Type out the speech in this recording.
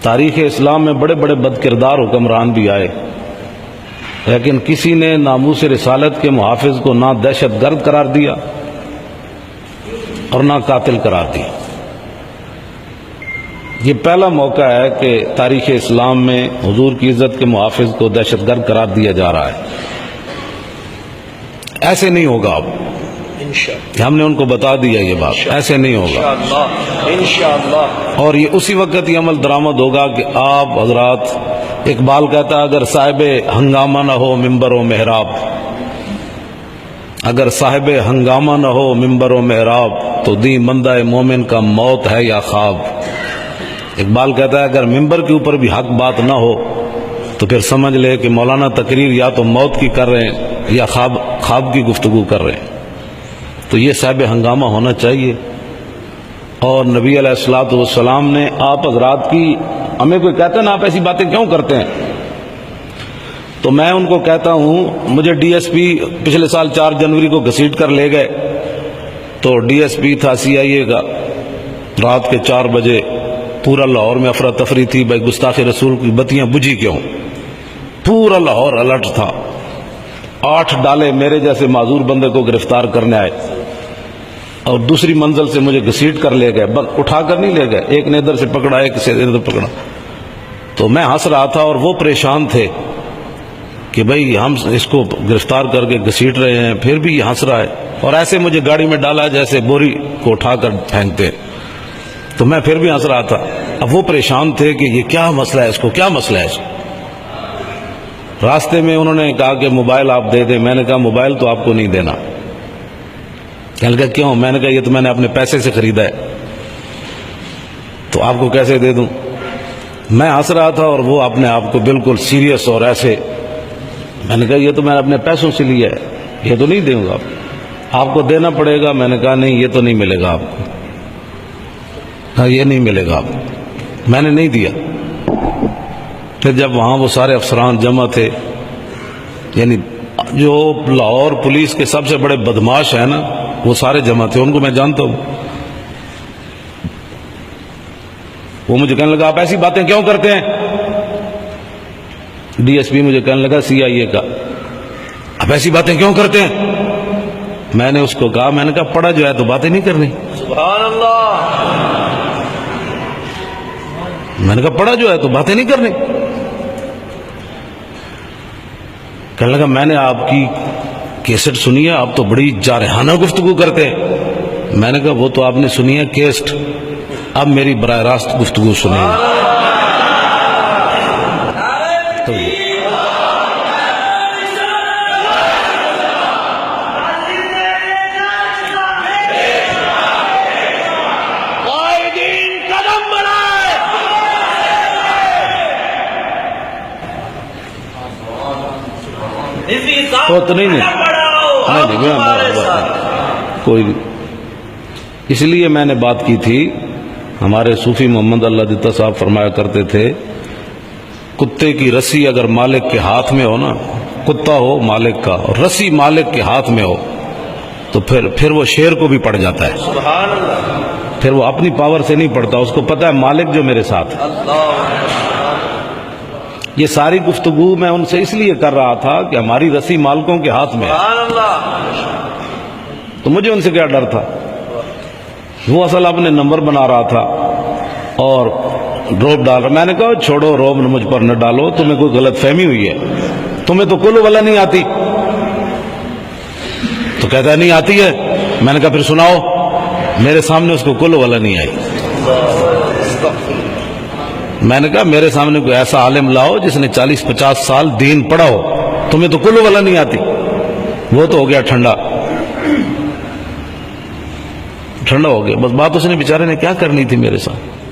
تاریخ اسلام میں بڑے بڑے بد کردار حکمران بھی آئے، لیکن کسی نے ناموس رسالت کے محافظ کو نہ دہشت گرد قرار دیا اور نہ قاتل قرار دیا۔ یہ پہلا موقع ہے کہ تاریخ اسلام میں حضور کی عزت کے محافظ کو دہشت گرد قرار دیا جا رہا ہے۔ ایسے نہیں ہوگا، اب ہم نے ان کو بتا دیا یہ بات، ایسے نہیں ہوگا انشاءاللہ۔ اور یہ اسی وقت یہ عمل درآمد ہوگا کہ آپ حضرات، اقبال کہتا ہے اگر صاحب ہنگامہ نہ ہو ممبر و محراب، اگر صاحب ہنگامہ نہ ہو ممبر و محراب، تو دی مندہ مومن کا موت ہے یا خواب۔ اقبال کہتا ہے اگر ممبر کے اوپر بھی حق بات نہ ہو تو پھر سمجھ لے کہ مولانا تقریر یا تو موت کی کر رہے ہیں یا خواب کی گفتگو کر رہے ہیں۔ تو یہ صاحب ہنگامہ ہونا چاہیے۔ اور نبی علیہ الصلوۃ والسلام نے آپ حضرات کی، ہمیں کوئی کہتا ہے نا آپ ایسی باتیں کیوں کرتے ہیں، تو میں ان کو کہتا ہوں، مجھے ڈی ایس پی پچھلے سال 4 جنوری کو گھسیٹ کر لے گئے، تو ڈی ایس پی تھا CIA کا، رات کے 4 بجے پورا لاہور میں افراتفری تھی، بھائی گستاخ رسول کی بتیاں بجھی کیوں، پورا لاہور الرٹ تھا۔ 8 ڈالے میرے جیسے معذور بندے کو گرفتار کرنے آئے اور دوسری منزل سے مجھے گھسیٹ کر لے گئے، بس اٹھا کر نہیں لے گئے، ایک نے ادھر سے پکڑا، ایک سے ادھر پکڑا۔ تو میں ہنس رہا تھا اور وہ پریشان تھے کہ بھئی ہم اس کو گرفتار کر کے گھسیٹ رہے ہیں، پھر بھی یہ ہنس رہا ہے، اور ایسے مجھے گاڑی میں ڈالا جیسے بوری کو اٹھا کر پھینکتے، تو میں پھر بھی ہنس رہا تھا۔ اب وہ پریشان تھے کہ یہ کیا مسئلہ ہے، اس کو کیا مسئلہ ہے اس کو۔ راستے میں انہوں نے کہا کہ موبائل آپ دے دیں، میں نے کہا موبائل تو آپ کو نہیں دینا۔ کہنے لگا کیوں؟ میں نے کہا یہ تو میں نے اپنے پیسے سے خریدا ہے، تو آپ کو کیسے دے دوں؟ میں ہنس رہا تھا اور وہ اپنے آپ کو بالکل سیریس اور ایسے، میں نے کہا یہ تو میں نے اپنے پیسوں سے لیا ہے، یہ تو نہیں دوں گا، آپ کو دینا پڑے گا۔ میں نے کہا نہیں، یہ تو نہیں ملے گا آپ کو، ہاں یہ نہیں ملے گا آپ کو، میں نے نہیں دیا۔ پھر جب وہاں وہ سارے افسران جمع تھے، یعنی جو لاہور پولیس کے سب سے بڑے بدماش ہیں نا، وہ سارے جمع تھے، ان کو میں جانتا ہوں۔ وہ مجھے کہنے لگا آپ ایسی باتیں کیوں کرتے ہیں؟ ڈی ایس پی مجھے کہنے لگا CIA کا، آپ ایسی باتیں کیوں کرتے ہیں؟ میں نے اس کو کہا، میں نے کہا پڑھا جو ہے تو باتیں نہیں کرنی۔ سبحان اللہ۔ میں نے کہا پڑھا جو ہے تو باتیں نہیں کرنی۔ کہنے لگا میں نے آپ کی کیسٹ سنی ہے، آپ تو بڑی جارحانہ گفتگو کرتے ہیں۔ میں نے کہا وہ تو آپ نے سنی ہے کیسٹ، اب میری براہ راست گفتگو سنیں۔ تو نہیں کوئی نہیں۔ اس لیے میں نے بات کی تھی، ہمارے صوفی محمد اللہ دیتا صاحب فرمایا کرتے تھے، کتے کی رسی اگر مالک کے ہاتھ میں ہو نا، کتا ہو مالک کا اور رسی مالک کے ہاتھ میں ہو، تو پھر وہ شیر کو بھی پڑ جاتا ہے، سبحان اللہ۔ پھر وہ اپنی پاور سے نہیں پڑتا، اس کو پتا ہے مالک جو میرے ساتھ ہے۔ یہ ساری گفتگو میں ان سے اس لیے کر رہا تھا کہ ہماری رسی مالکوں کے ہاتھ میں ہے، سبحان اللہ۔ تو مجھے ان سے کیا ڈر تھا۔ وہ اصل اپنے نمبر بنا رہا تھا اور روب ڈال رہا۔ میں نے کہا چھوڑو روب مجھ پر نہ ڈالو، تمہیں کوئی غلط فہمی ہوئی ہے، تمہیں تو کلو والا نہیں آتی۔ تو کہتا ہے نہیں آتی ہے۔ میں نے کہا پھر سناؤ۔ میرے سامنے اس کو کلو والا نہیں آئی۔ میں نے کہا میرے سامنے کوئی ایسا عالم لاؤ جس نے 40-50 سال دین پڑھا ہو، تمہیں تو کلو والا نہیں آتی۔ وہ تو ہو گیا ٹھنڈا ہو گیا، بس بات اس نے بیچارے نے کیا کرنی تھی میرے ساتھ۔